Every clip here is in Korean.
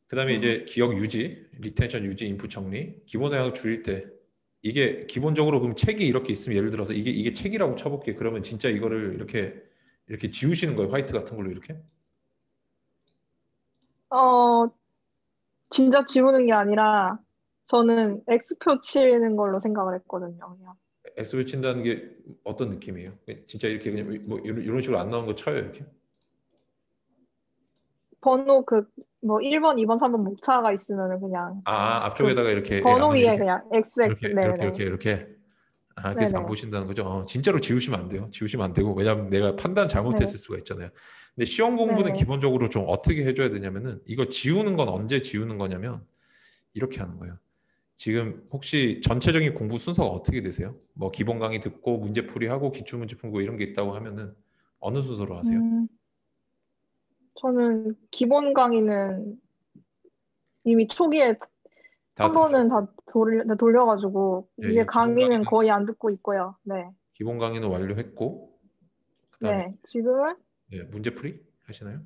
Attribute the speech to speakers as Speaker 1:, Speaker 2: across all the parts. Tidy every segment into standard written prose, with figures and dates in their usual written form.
Speaker 1: 그다음에
Speaker 2: 음.
Speaker 1: 이제 기억 유지, 리텐션 유지, 인풋 정리, 기본 사양 줄일 때 이게 기본적으로 그럼 책이 이렇게 있으면 예를 들어서 이게 책이라고 쳐볼게. 그러면 진짜 이거를 이렇게 지우시는 거예요. 화이트 같은 걸로 이렇게?
Speaker 2: 어, 진짜 지우는 게 아니라 저는 X표 치는 걸로 생각을 했거든요. 그냥
Speaker 1: X를 친다는 게 어떤 느낌이에요? 진짜 이렇게 그냥 뭐 이런 식으로 안 나오는 거 쳐요 이렇게?
Speaker 2: 번호 뭐 1번, 2번, 3번 목차가 있으면은 그냥 그
Speaker 1: 앞쪽에다가 이렇게
Speaker 2: 번호
Speaker 1: 양을
Speaker 2: 위에
Speaker 1: 이렇게
Speaker 2: 그냥 XX, 네네.
Speaker 1: 이렇게. 그래서 안
Speaker 2: 네네.
Speaker 1: 보신다는 거죠? 진짜로 지우시면 안 돼요. 지우시면 안 되고 왜냐하면 내가 판단
Speaker 2: 네.
Speaker 1: 잘못했을 수가 있잖아요. 근데 시험 공부는
Speaker 2: 네네.
Speaker 1: 기본적으로 좀 어떻게 해줘야 되냐면은 이거 지우는 건 언제 지우는 거냐면 이렇게 하는 거예요. 지금 혹시 전체적인 공부 순서가 어떻게 되세요? 뭐 기본 강의 듣고 문제풀이 하고 기출문제 풀고 이런 게 있다고 하면은 어느 순서로 하세요?
Speaker 2: 음, 저는 기본 강의는 이미 초기에
Speaker 1: 다
Speaker 2: 한 번은
Speaker 1: 들으셨고
Speaker 2: 다 돌려가지고 이제
Speaker 1: 예,
Speaker 2: 강의는 거의 안 듣고 있고요. 네.
Speaker 1: 기본 강의는 완료했고 그다음에
Speaker 2: 네.
Speaker 1: 문제풀이 하시나요?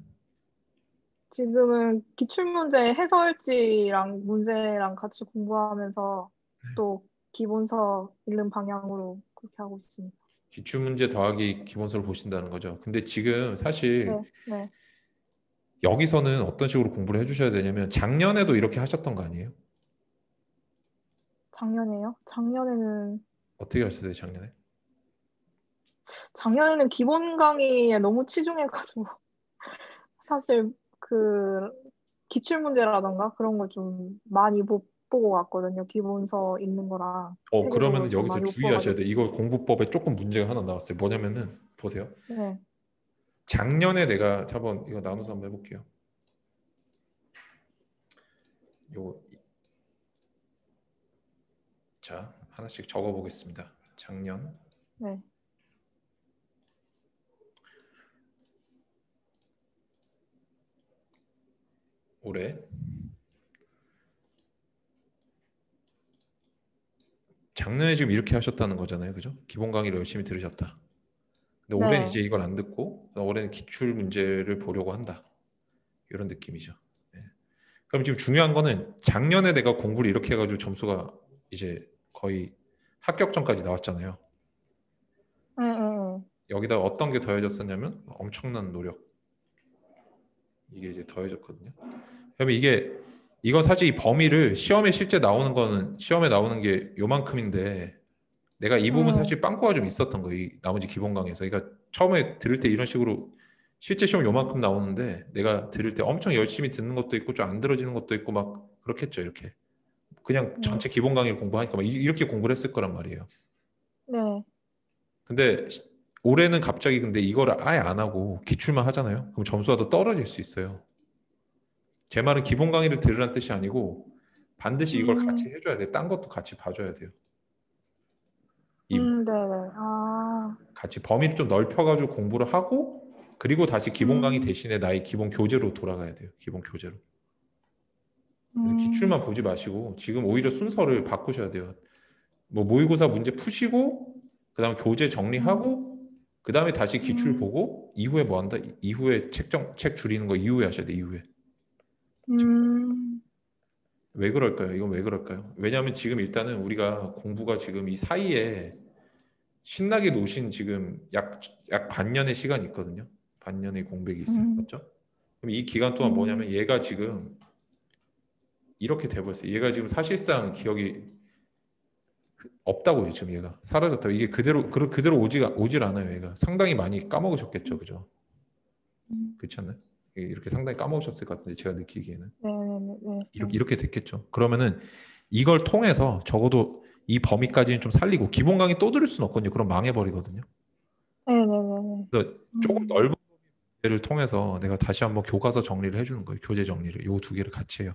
Speaker 2: 지금은 기출문제 해설지랑 문제랑 같이 공부하면서 또 기본서 읽는 방향으로 그렇게 하고 있습니다.
Speaker 1: 기출문제 더하기 기본서를 보신다는 거죠. 근데 지금 사실
Speaker 2: 네, 네.
Speaker 1: 여기서는 어떤 식으로 공부를 해주셔야 되냐면 작년에도 이렇게 하셨던 거 아니에요?
Speaker 2: 작년에요?
Speaker 1: 어떻게 하셨어요, 작년에?
Speaker 2: 작년에는 기본 강의에 너무 치중해가지고 사실 그 기출문제라던가 그런 걸 좀 많이 못 보고 갔거든요. 기본서 읽는 거랑 체계적으로
Speaker 1: 그러면은
Speaker 2: 좀
Speaker 1: 여기서
Speaker 2: 많이 못
Speaker 1: 주의하셔야
Speaker 2: 봐가지고.
Speaker 1: 돼. 이거 공부법에 조금 문제가 하나 나왔어요. 뭐냐면은 보세요.
Speaker 2: 네,
Speaker 1: 작년에 내가 한번 이거 나눠서 한번 해볼게요. 요, 자, 하나씩 적어 보겠습니다. 작년,
Speaker 2: 네,
Speaker 1: 올해. 작년에 지금 이렇게 하셨다는 거잖아요. 그죠? 기본 강의를 열심히 들으셨다. 근데 올해는
Speaker 2: 네.
Speaker 1: 이제 이걸 안 듣고 올해는 기출 문제를 보려고 한다. 이런 느낌이죠. 네. 그럼 지금 중요한 거는 작년에 내가 공부를 이렇게 해가지고 점수가 이제 거의 합격점까지 나왔잖아요.
Speaker 2: 네, 네, 네.
Speaker 1: 여기다 어떤 게 더해졌었냐면 엄청난 노력. 이게 이제 더해졌거든요. 그러면 이건 사실 이 범위를 시험에 실제 나오는 거는 시험에 나오는 게 요만큼인데 내가 이 부분
Speaker 2: 음,
Speaker 1: 사실 빵꾸가 좀 있었던 거예요. 이 나머지 기본 강의에서. 그러니까 처음에 들을 때 이런 식으로 실제 시험 요만큼 나오는데 내가 들을 때 엄청 열심히 듣는 것도 있고 좀 안 들어지는 것도 있고 막 그렇겠죠. 이렇게. 그냥
Speaker 2: 네,
Speaker 1: 전체 기본 강의를 공부하니까 막 이렇게 공부를 했을 거란 말이에요.
Speaker 2: 네.
Speaker 1: 근데 올해는 갑자기 근데 이거를 아예 안 하고 기출만 하잖아요. 그럼 점수가 더 떨어질 수 있어요. 제 말은 기본 강의를 들으란 뜻이 아니고 반드시 이걸 같이
Speaker 2: 음,
Speaker 1: 해줘야 돼. 딴 것도 같이 봐줘야 돼요. 이
Speaker 2: 네네. 아,
Speaker 1: 같이 범위를 좀 넓혀가지고 공부를 하고 그리고 다시 기본 강의
Speaker 2: 음,
Speaker 1: 대신에 나의 기본 교재로 돌아가야 돼요. 기본 교재로. 그래서
Speaker 2: 음,
Speaker 1: 기출만 보지 마시고 지금 오히려 순서를 바꾸셔야 돼요. 뭐 모의고사 문제 푸시고 그다음에 교재
Speaker 2: 음,
Speaker 1: 정리하고 그다음에 다시 기출
Speaker 2: 음,
Speaker 1: 보고 이후에 뭐 한다? 이후에 책 줄이는 거 이후에 하셔야 돼. 이후에.
Speaker 2: 음,
Speaker 1: 왜 그럴까요? 이건 왜 그럴까요? 왜냐하면 지금 일단은 우리가 공부가 지금 이 사이에 신나게 노신 지금 약 반년의 시간이 있거든요. 반년의 공백이 있어요.
Speaker 2: 음,
Speaker 1: 맞죠? 그럼 이 기간 동안
Speaker 2: 음,
Speaker 1: 뭐냐면 얘가 지금 이렇게 돼버렸어요. 얘가 지금 사실상 기억이 없다고요. 지금 얘가 사라졌다고. 이게 그대로 오질 않아요. 얘가 상당히 많이 까먹으셨겠죠. 그죠?
Speaker 2: 음.
Speaker 1: 그렇지 않나요? 이렇게 상당히 까먹으셨을 것 같은데 제가 느끼기에는
Speaker 2: 네네네. 네.
Speaker 1: 이렇게 됐겠죠. 그러면은 이걸 통해서 적어도 이 범위까지는 좀 살리고 기본 강의 또 들을 수는 없거든요. 그럼 망해버리거든요.
Speaker 2: 네네네네.
Speaker 1: 그래서 조금
Speaker 2: 음,
Speaker 1: 넓은 를 통해서 내가 다시 한번 교과서 정리를 해주는 거예요. 교재 정리를. 요 두 개를 같이 해요.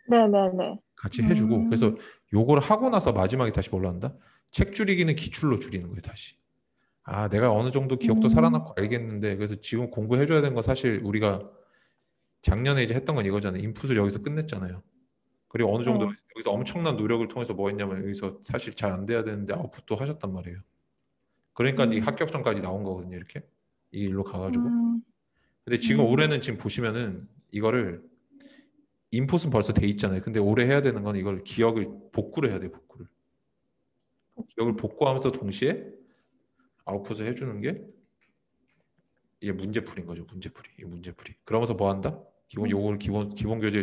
Speaker 2: 네네네.
Speaker 1: 같이 해주고 그래서
Speaker 2: 음,
Speaker 1: 요걸 하고 나서 마지막에 다시 뭘로 한다? 책 줄이기는 기출로 줄이는 거예요. 다시. 내가 어느 정도 기억도
Speaker 2: 음,
Speaker 1: 살아났고 알겠는데 그래서 지금 공부해줘야 되는 건 사실 우리가 작년에 이제 했던 건 이거잖아요. 인풋을 여기서 끝냈잖아요. 그리고 어느 정도
Speaker 2: 네.
Speaker 1: 여기서 엄청난 노력을 통해서 뭐 했냐면 여기서 사실 잘 안 돼야 되는데 아웃풋도 하셨단 말이에요. 그러니까 이
Speaker 2: 음,
Speaker 1: 합격점까지 나온 거거든요. 이렇게 이 일로 가가지고.
Speaker 2: 음,
Speaker 1: 근데 지금
Speaker 2: 음,
Speaker 1: 올해는 지금 보시면은 이거를 인풋은 벌써 돼 있잖아요. 근데 올해 해야 되는 건 이걸 기억을 복구를 해야 돼, 복구를. 기억을 복구하면서 동시에 아웃풋을 해주는 게 이게 문제풀이인 거죠. 문제풀이. 이 문제풀이. 그러면서 뭐 한다? 요걸 기본 교재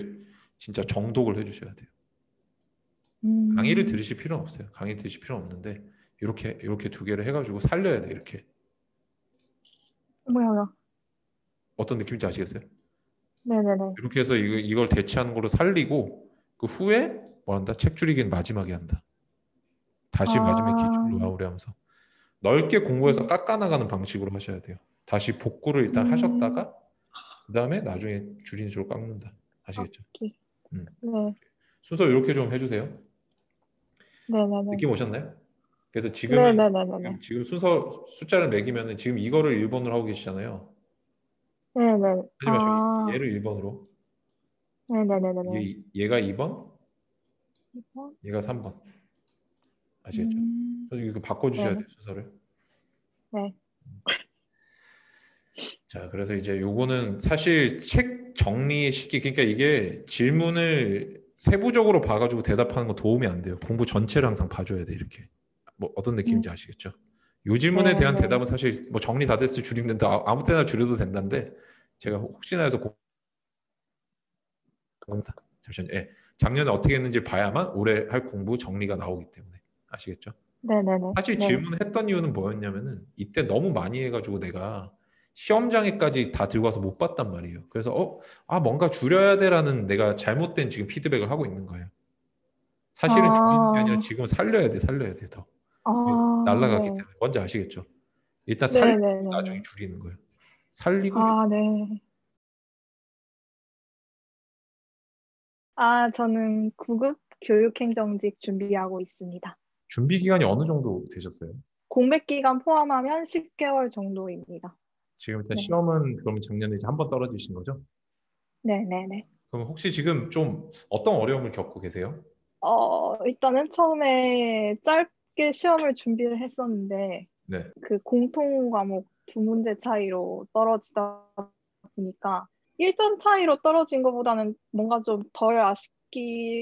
Speaker 1: 진짜 정독을 해주셔야 돼요. 강의를
Speaker 2: 음,
Speaker 1: 들으실 필요는 없어요. 강의 들으실 필요는 없는데 이렇게 두 개를 해가지고 살려야 돼. 이렇게.
Speaker 2: 뭐야.
Speaker 1: 어떤 느낌인지 아시겠어요?
Speaker 2: 네네네.
Speaker 1: 이렇게 해서 이걸 대체하는 걸로 살리고 그 후에 뭐 한다? 책 줄이기는 마지막에 한다. 다시 마지막에 기출로
Speaker 2: 아,
Speaker 1: 마무리하면서 넓게 공부해서
Speaker 2: 음,
Speaker 1: 깎아나가는 방식으로 하셔야 돼요. 다시 복구를 일단
Speaker 2: 음,
Speaker 1: 하셨다가 그 다음에 나중에 줄인 수로 깎는다. 아시겠죠?
Speaker 2: 오케이.
Speaker 1: 음.
Speaker 2: 네,
Speaker 1: 순서 이렇게 좀 해주세요.
Speaker 2: 네네네.
Speaker 1: 느낌 오셨나요? 그래서 지금은
Speaker 2: 네네네네네.
Speaker 1: 지금 순서 숫자를 매기면은 지금 이거를 1번으로 하고 계시잖아요.
Speaker 2: 네네.
Speaker 1: 하지 마시고
Speaker 2: 아,
Speaker 1: 얘를 1번으로
Speaker 2: 네네네네네.
Speaker 1: 얘가 2번,
Speaker 2: 이번?
Speaker 1: 얘가 3번. 아시겠죠?
Speaker 2: 음,
Speaker 1: 그래서 이거 바꿔주셔야
Speaker 2: 네네.
Speaker 1: 돼요, 순서를.
Speaker 2: 네.
Speaker 1: 자, 그래서 이제 요거는 사실 책 정리의 시기, 그러니까 이게 질문을 세부적으로 봐가지고 대답하는 거 도움이 안 돼요. 공부 전체를 항상 봐줘야 돼, 이렇게. 뭐 어떤
Speaker 2: 음,
Speaker 1: 느낌인지 아시겠죠? 요 질문에 대한
Speaker 2: 네네.
Speaker 1: 대답은 사실 뭐 정리 다 됐을 줄이면 된다. 아무 때나 줄여도 된다는데 제가 혹시나 해서 잠시만요. 예. 작년에 어떻게 했는지 봐야만 올해 할 공부 정리가 나오기 때문에 아시겠죠?
Speaker 2: 네네네.
Speaker 1: 사실
Speaker 2: 네.
Speaker 1: 질문했던 이유는 뭐였냐면은 이때 너무 많이 해가지고 내가 시험장에까지 다 들고 와서 못 봤단 말이에요. 그래서 뭔가 줄여야 돼라는 내가 잘못된 지금 피드백을 하고 있는 거예요. 사실은 줄이는 게 아니라
Speaker 2: 아,
Speaker 1: 지금 살려야 돼, 살려야 돼 더.
Speaker 2: 아,
Speaker 1: 날라갔기
Speaker 2: 네.
Speaker 1: 때문에 뭔지 아시겠죠? 일단 살리고 나중에
Speaker 2: 네네네네.
Speaker 1: 줄이는 거예요. 살리고
Speaker 2: 아, 네. 아, 저는 구급 교육행정직 준비하고 있습니다.
Speaker 1: 준비 기간이 어느 정도 되셨어요?
Speaker 2: 공백 기간 포함하면 10개월 정도입니다.
Speaker 1: 지금 일단
Speaker 2: 네.
Speaker 1: 시험은 그럼 작년에 이제 한 번 떨어지신 거죠?
Speaker 2: 네네네.
Speaker 1: 그럼 혹시 지금 좀 어떤 어려움을 겪고 계세요?
Speaker 2: 일단은 처음에 짧게 시험을 준비를 했었는데,
Speaker 1: 네.
Speaker 2: 그 공통 과목 두 문제 차이로 떨어지다 보니까 1점 차이로 떨어진 것보다는 뭔가 좀 덜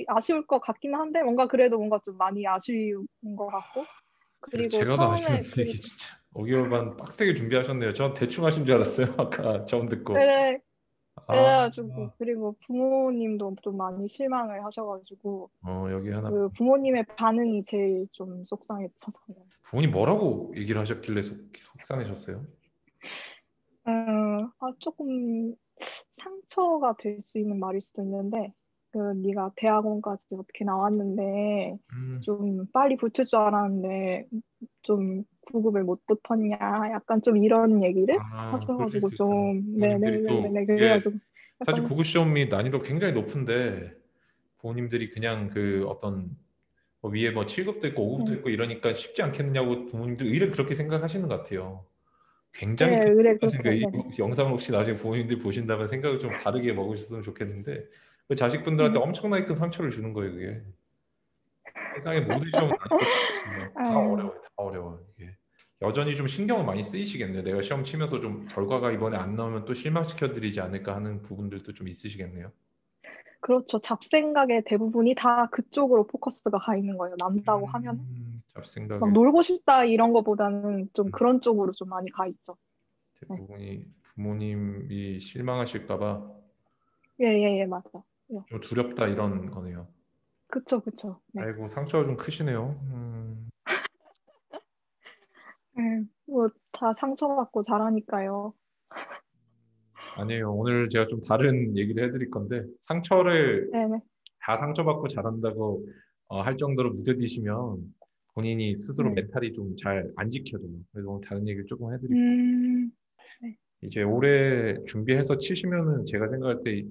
Speaker 2: 아쉬울 것 같긴 한데, 뭔가 그래도 뭔가 좀 많이 아쉬운 것 같고, 그리고
Speaker 1: 제가 더
Speaker 2: 처음에
Speaker 1: 아쉬운데 이게 진짜 5개월 반 빡세게 준비하셨네요. 전 대충 하신 줄 알았어요. 아까 처음 듣고.
Speaker 2: 그래,
Speaker 1: 아,
Speaker 2: 그래가지고, 그리고 부모님도 좀 많이 실망을 하셔가지고,
Speaker 1: 여기 하나
Speaker 2: 그 부모님의 반응이 제일 좀 속상했어서요.
Speaker 1: 부모님 뭐라고 얘기를 하셨길래 속상해졌어요?
Speaker 2: 조금 상처가 될 수 있는 말일 수도 있는데, 네가 대학원까지 어떻게 나왔는데,
Speaker 1: 음,
Speaker 2: 좀 빨리 붙을 줄 알았는데, 좀 구급을 못 붙었냐, 약간 좀 이런 얘기를
Speaker 1: 그러실 수
Speaker 2: 하셔가지고
Speaker 1: 있어요.
Speaker 2: 좀,
Speaker 1: 부모님들이 또
Speaker 2: 네네네네,
Speaker 1: 이게
Speaker 2: 그래가지고
Speaker 1: 사실
Speaker 2: 약간,
Speaker 1: 구급 시험이 난이도 굉장히 높은데 부모님들이 그냥 그 어떤 뭐 위에 뭐 7급도 있고 5급도
Speaker 2: 네,
Speaker 1: 있고 이러니까 쉽지 않겠느냐고 부모님들 의뢰 그렇게 생각하시는 것 같아요. 굉장히
Speaker 2: 네,
Speaker 1: 큰
Speaker 2: 그래,
Speaker 1: 생각하신 거예요.
Speaker 2: 그렇게,
Speaker 1: 이
Speaker 2: 네네.
Speaker 1: 영상을 혹시 나중에 부모님들이 보신다면 생각을 좀 다르게 먹으셨으면 좋겠는데 그 자식분들한테
Speaker 2: 음.
Speaker 1: 엄청나게 큰 상처를 주는 거예요, 그게. 세상의 모든 시험은 난이도 똑같습니다. 다
Speaker 2: 아유,
Speaker 1: 어려워요, 다 어려워요, 이게. 여전히 좀 신경을 많이 쓰이시겠네요. 내가 시험 치면서 좀 결과가 이번에 안 나오면 또 실망시켜드리지 않을까 하는 부분들도 좀 있으시겠네요.
Speaker 2: 그렇죠. 잡생각의 대부분이 다 그쪽으로 포커스가 가 있는 거예요. 난다고 하면 막
Speaker 1: 잡생각에
Speaker 2: 놀고 싶다 이런 거보다는 좀
Speaker 1: 음,
Speaker 2: 그런 쪽으로 좀 많이 가 있죠. 네.
Speaker 1: 대부분이 부모님이 실망하실까 봐
Speaker 2: 예, 예, 예, 맞아. 예.
Speaker 1: 좀 두렵다 이런 거네요.
Speaker 2: 그쵸, 그쵸. 네.
Speaker 1: 아이고 상처가 좀 크시네요.
Speaker 2: 뭐, 다 상처받고 자라니까요.
Speaker 1: 아니에요. 오늘 제가 좀 다른 얘기를 해드릴 건데 상처를
Speaker 2: 네네.
Speaker 1: 다 상처받고 자란다고 할 정도로 무뎌지시면 본인이 스스로
Speaker 2: 네.
Speaker 1: 멘탈이 좀 잘 안 지켜져요. 그래서 오늘 다른 얘기를 조금 해드릴게요.
Speaker 2: 음, 네.
Speaker 1: 이제 올해 준비해서 치시면은 제가 생각할 때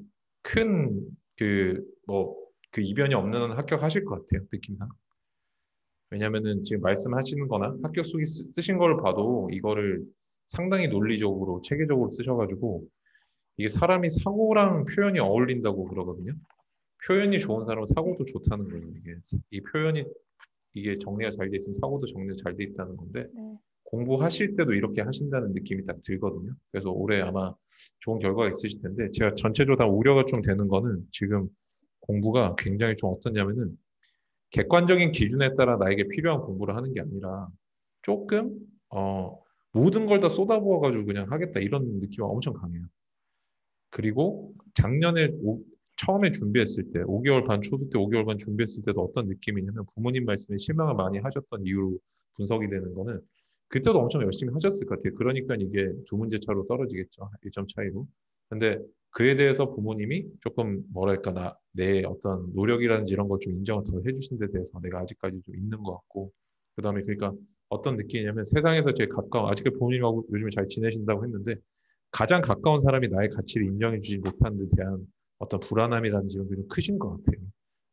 Speaker 1: 큰 그 뭐 그 이변이 없는 한 합격하실 것 같아요. 느낌상. 왜냐면은 지금 말씀하시는 거나 합격 속에 쓰신 걸 봐도 이거를 상당히 논리적으로 체계적으로 쓰셔가지고 이게 사람이 사고랑 표현이 어울린다고 그러거든요. 표현이 좋은 사람은 사고도 좋다는 거예요. 이게 이 표현이 이게 정리가 잘 돼 있으면 사고도 정리가 잘 돼 있다는 건데
Speaker 2: 네.
Speaker 1: 공부하실 때도 이렇게 하신다는 느낌이 딱 들거든요. 그래서 올해 아마 좋은 결과가 있으실 텐데 제가 전체적으로 다 우려가 좀 되는 거는 지금 공부가 굉장히 좀 어떠냐면은 객관적인 기준에 따라 나에게 필요한 공부를 하는 게 아니라 조금 모든 걸 다 쏟아부어가지고 그냥 하겠다 이런 느낌이 엄청 강해요. 그리고 작년에 처음에 준비했을 때 5개월 반 초도 때 5개월 반 준비했을 때도 어떤 느낌이냐면 부모님 말씀에 실망을 많이 하셨던 이유로 분석이 되는 거는 그때도 엄청 열심히 하셨을 것 같아요. 그러니까 이게 두 문제 차로 떨어지겠죠. 1점 차이로. 근데 그에 대해서 부모님이 조금 뭐랄까 내 어떤 노력이라든지 이런 걸 좀 인정을 더 해주신 데 대해서 내가 아직까지 좀 있는 것 같고 그다음에 그러니까 어떤 느낌이냐면 세상에서 제일 가까운 아직까지 부모님하고 요즘에 잘 지내신다고 했는데 가장 가까운 사람이 나의 가치를 인정해 주지 못한 데 대한 어떤 불안함이라든지 이런 게 좀 크신 것 같아요.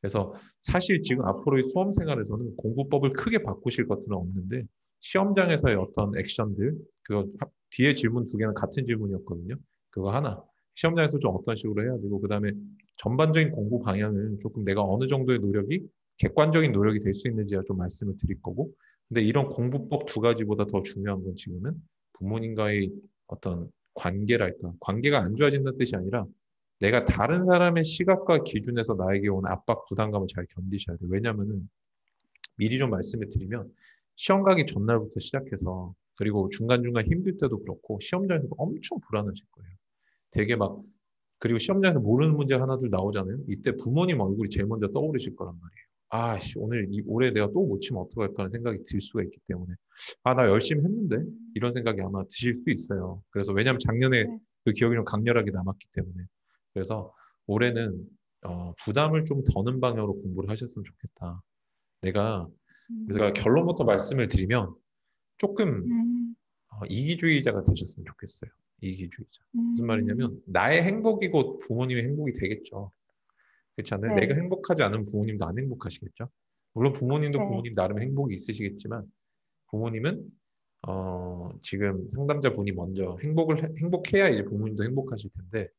Speaker 1: 그래서 사실 지금 앞으로의 수험 생활에서는 공부법을 크게 바꾸실 것들은 없는데 시험장에서의 어떤 액션들 그거 뒤에 질문 두 개는 같은 질문이었거든요. 그거 하나 시험장에서 좀 어떤 식으로 해야 되고 그다음에 전반적인 공부 방향을 조금 내가 어느 정도의 노력이 객관적인 노력이 될 수 있는지가 좀 말씀을 드릴 거고 근데 이런 공부법 두 가지보다 더 중요한 건 지금은 부모님과의 어떤 관계랄까 관계가 안 좋아진다는 뜻이 아니라 내가 다른 사람의 시각과 기준에서 나에게 오는 압박 부담감을 잘 견디셔야 돼요. 왜냐하면은 미리 좀 말씀을 드리면 시험 가기 전날부터 시작해서 그리고 중간중간 힘들 때도 그렇고 시험장에서도 엄청 불안하실 거예요. 되게 막 그리고 시험장에서 모르는 문제 하나둘 나오잖아요. 이때 부모님 얼굴이 제일 먼저 떠오르실 거란 말이에요. 아, 씨, 올해 내가 또 못 치면 어떡할까 하는 생각이 들 수가 있기 때문에. 아, 나 열심히 했는데? 이런 생각이 아마 드실 수 있어요. 그래서 왜냐하면 작년에
Speaker 2: 네.
Speaker 1: 그 기억이 좀 강렬하게 남았기 때문에. 그래서 올해는 부담을 좀 더는 방향으로 공부를 하셨으면 좋겠다. 내가, 그래서 제가 결론부터 말씀을 드리면 조금
Speaker 2: 음,
Speaker 1: 이기주의자가 되셨으면 좋겠어요. 이기주의자. 무슨
Speaker 2: 음,
Speaker 1: 말이냐면 나의 행복이 곧 부모님의 행복이 되겠죠. 그렇잖아요. 내가
Speaker 2: 네,
Speaker 1: 행복하지 않으면 부모님도 안 행복하시겠죠. 물론 부모님도
Speaker 2: 네,
Speaker 1: 부모님 나름의 행복이 있으시겠지만 부모님은 지금 상담자 분이 먼저 행복해야 이제 부모님도 행복하실 텐데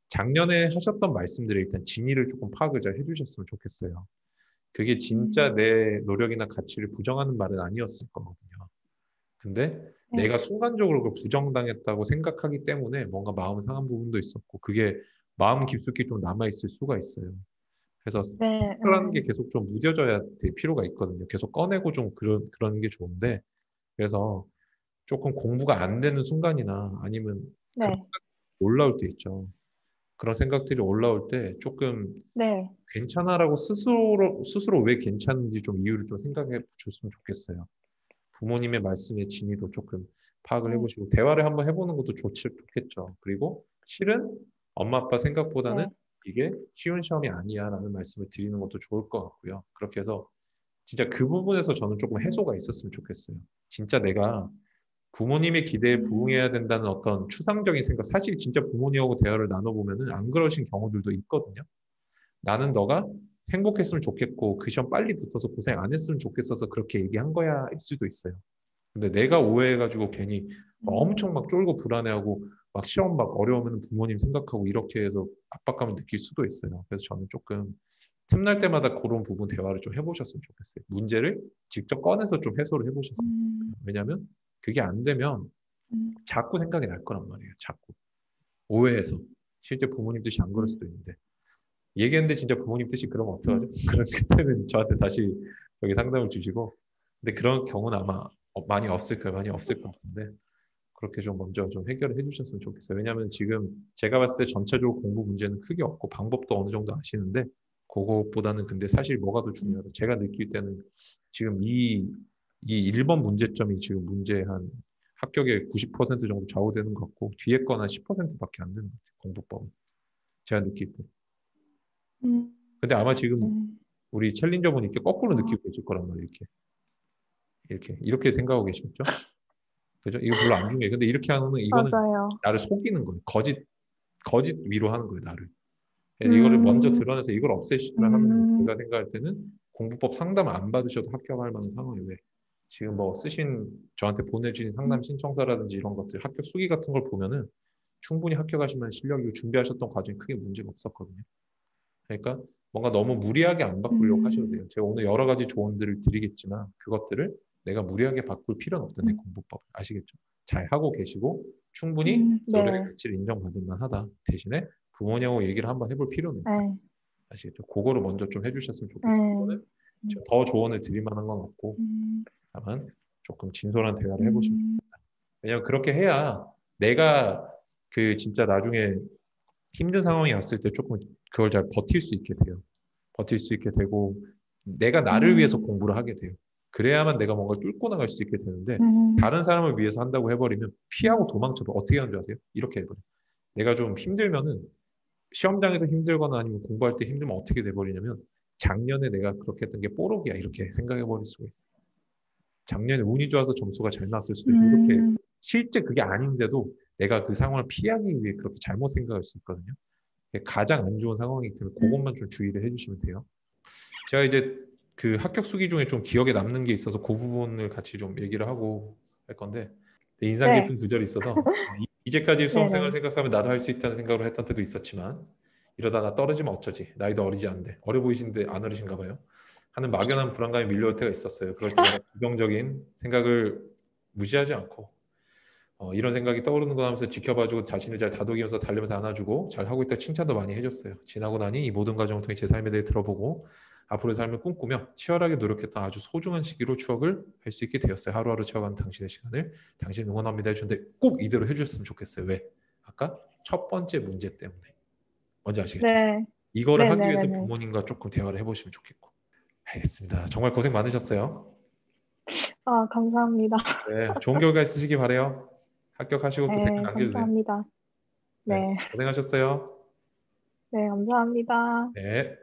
Speaker 1: 작년에 하셨던 말씀들을 일단 진위를 조금 파악을 잘 해주셨으면 좋겠어요. 그게 진짜
Speaker 2: 음,
Speaker 1: 내 노력이나 가치를 부정하는 말은 아니었을 거거든요. 근데
Speaker 2: 네,
Speaker 1: 내가 순간적으로 그걸 부정당했다고 생각하기 때문에 뭔가 마음 상한 부분도 있었고 그게 마음 깊숙이 좀 남아있을 수가 있어요. 그래서
Speaker 2: 네,
Speaker 1: 생각하는 게 계속 좀 무뎌져야 될 필요가 있거든요. 계속 꺼내고 좀 그런 게 좋은데 그래서 조금 공부가 안 되는 순간이나 아니면 그런
Speaker 2: 네,
Speaker 1: 올라올 때 있죠. 그런 생각들이 올라올 때 조금
Speaker 2: 네,
Speaker 1: 괜찮아라고 스스로 왜 괜찮은지 좀 이유를 좀 생각해 줬으면 좋겠어요. 부모님의 말씀의 진위도 조금 파악을
Speaker 2: 음,
Speaker 1: 해보시고 대화를 한번 해보는 것도 좋겠죠. 그리고 실은 엄마 아빠 생각보다는
Speaker 2: 네,
Speaker 1: 이게 쉬운 시험이 아니야라는 말씀을 드리는 것도 좋을 것 같고요. 그렇게 해서 진짜 그 부분에서 저는 조금
Speaker 2: 음,
Speaker 1: 해소가 있었으면 좋겠어요. 진짜 내가 부모님의 기대에
Speaker 2: 음,
Speaker 1: 부응해야 된다는 어떤 추상적인 생각, 사실 진짜 부모님하고 대화를 나눠보면은 안 그러신 경우들도 있거든요. 나는 너가 행복했으면 좋겠고 그 시험 빨리 붙어서 고생 안 했으면 좋겠어서 그렇게 얘기한 거야 일 수도 있어요. 근데 내가 오해해가지고 괜히 막 엄청 막 쫄고 불안해하고 막 시험 막 어려우면 부모님 생각하고 이렇게 해서 압박감을 느낄 수도 있어요. 그래서 저는 조금 틈날 때마다 그런 부분 대화를 좀 해보셨으면 좋겠어요. 문제를 직접 꺼내서 좀 해소를 해보셨으면
Speaker 2: 음,
Speaker 1: 좋겠어요. 왜냐하면 그게 안 되면
Speaker 2: 음,
Speaker 1: 자꾸 생각이 날 거란 말이에요. 자꾸 오해해서 실제 부모님 뜻이 안 그럴
Speaker 2: 음,
Speaker 1: 수도 있는데 얘기했는데 진짜 부모님 뜻이 그러면 어떡하죠?
Speaker 2: 음,
Speaker 1: 그럼 그때는 저한테 다시 여기 상담을 주시고 근데 그런 경우는 아마 많이 없을 거예요. 많이 없을 것 같은데 그렇게 좀 먼저 좀 해결을 해주셨으면 좋겠어요. 왜냐하면 지금 제가 봤을 때 전체적으로 공부 문제는 크게 없고 방법도 어느 정도 아시는데 그것보다는 근데 사실 뭐가 더
Speaker 2: 음,
Speaker 1: 중요하다. 제가 느낄 때는 지금 이 1번 문제점이 지금 문제 한 합격의 90% 정도 좌우되는 것 같고 뒤에 거는 한 10%밖에 안 되는 것 같아요. 공부법은. 제가 느낄 때.
Speaker 2: 음,
Speaker 1: 근데 아마 지금
Speaker 2: 음,
Speaker 1: 우리 챌린저분이 이렇게 거꾸로
Speaker 2: 어,
Speaker 1: 느끼고 계실 거란 말이에요. 이렇게 생각하고 계시겠죠? 그죠? 이거 별로 안 중요해. 근데 이렇게 하는 이거는
Speaker 2: 맞아요.
Speaker 1: 나를 속이는 거예요. 거짓 위로하는 거예요, 나를. 그래서 이거를 먼저
Speaker 2: 음,
Speaker 1: 드러내서 이걸 없애시기만 하면
Speaker 2: 음,
Speaker 1: 제가 생각할 때는 공부법 상담을 안 받으셔도 합격할 만한 상황이에요. 왜? 지금 뭐 저한테 보내주신 상담
Speaker 2: 음,
Speaker 1: 신청서라든지 이런 것들, 합격 수기 같은 걸 보면은 충분히 합격하실 만한 실력이고 준비하셨던 과정이 크게 문제가 없었거든요. 그러니까 뭔가 너무 무리하게 안 바꾸려고 하셔도
Speaker 2: 음,
Speaker 1: 돼요. 제가 오늘 여러 가지 조언들을 드리겠지만 그것들을 내가 무리하게 바꿀 필요는 없다. 내 공부법 아시겠죠? 잘 하고 계시고 충분히 노력의
Speaker 2: 네.
Speaker 1: 가치를 인정받을 만하다. 대신에 부모님하고 얘기를 한번 해볼 필요는 있다.
Speaker 2: 네.
Speaker 1: 아시겠죠? 그거를 먼저 좀 해주셨으면 좋겠어요. 이거는
Speaker 2: 네.
Speaker 1: 제가 더 조언을 드릴 만한 건 없고 다만 조금 진솔한 대화를 해보시면 좋겠다. 왜냐면 그렇게 해야 내가 그 진짜 나중에 힘든 상황이 왔을 때 조금 그걸 잘 버틸 수 있게 돼요. 버틸 수 있게 되고 내가 나를 위해서 공부를 하게 돼요. 그래야만 내가 뭔가 뚫고 나갈 수 있게 되는데 다른 사람을 위해서 한다고 해버리면 피하고 도망쳐도 어떻게 하는 줄 아세요? 이렇게 해버려요. 내가 좀 힘들면은 시험장에서 힘들거나 아니면 공부할 때 힘들면 어떻게 돼버리냐면 작년에 내가 그렇게 했던 게 뽀록이야 이렇게 생각해버릴 수가 있어요. 작년에 운이 좋아서 점수가 잘 나왔을 수도 있어요. 이렇게 실제 그게 아닌데도 내가 그 상황을 피하기 위해 그렇게 잘못 생각할 수 있거든요. 가장 안 좋은 상황이기 때문에 그것만 좀 주의를 해주시면 돼요. 제가 이제 그 합격 수기 중에 좀 기억에 남는 게 있어서 그 부분을 같이 좀 얘기를 하고 할 건데 인상
Speaker 2: 네.
Speaker 1: 깊은 구절이 있어서 이제까지 수험생활
Speaker 2: 네네.
Speaker 1: 생각하면 나도 할 수 있다는 생각을 했던 때도 있었지만 이러다 나 떨어지면 어쩌지 나이도 어리지 않은데 어려 보이시는데 안 어리신가 봐요 하는 막연한 불안감이 밀려올 때가 있었어요. 그럴 때마다 부정적인 생각을 무시하지 않고 이런 생각이 떠오르는 거 하면서 지켜봐주고 자신을 잘 다독이면서 달래면서 안아주고 잘 하고 있다 칭찬도 많이 해줬어요. 지나고 나니 이 모든 과정을 통해 제 삶에 대해 들어보고 앞으로의 삶을 꿈꾸며 치열하게 노력했던 아주 소중한 시기로 추억을 할 수 있게 되었어요. 하루하루 채워가는 당신의 시간을 당신 응원합니다 해주는데 꼭 이대로 해주셨으면 좋겠어요. 왜? 아까 첫 번째 문제 때문에. 뭔지 아시겠죠?
Speaker 2: 네.
Speaker 1: 이거를 하기 위해서
Speaker 2: 네네네네.
Speaker 1: 부모님과 조금 대화를 해보시면 좋겠고. 알겠습니다. 정말 고생 많으셨어요.
Speaker 2: 아, 감사합니다.
Speaker 1: 네, 좋은 결과 있으시기 바래요. 합격하시고 또 댓글
Speaker 2: 네,
Speaker 1: 남겨주세요.
Speaker 2: 감사합니다.
Speaker 1: 네,
Speaker 2: 네.
Speaker 1: 고생하셨어요.
Speaker 2: 네, 감사합니다.
Speaker 1: 네.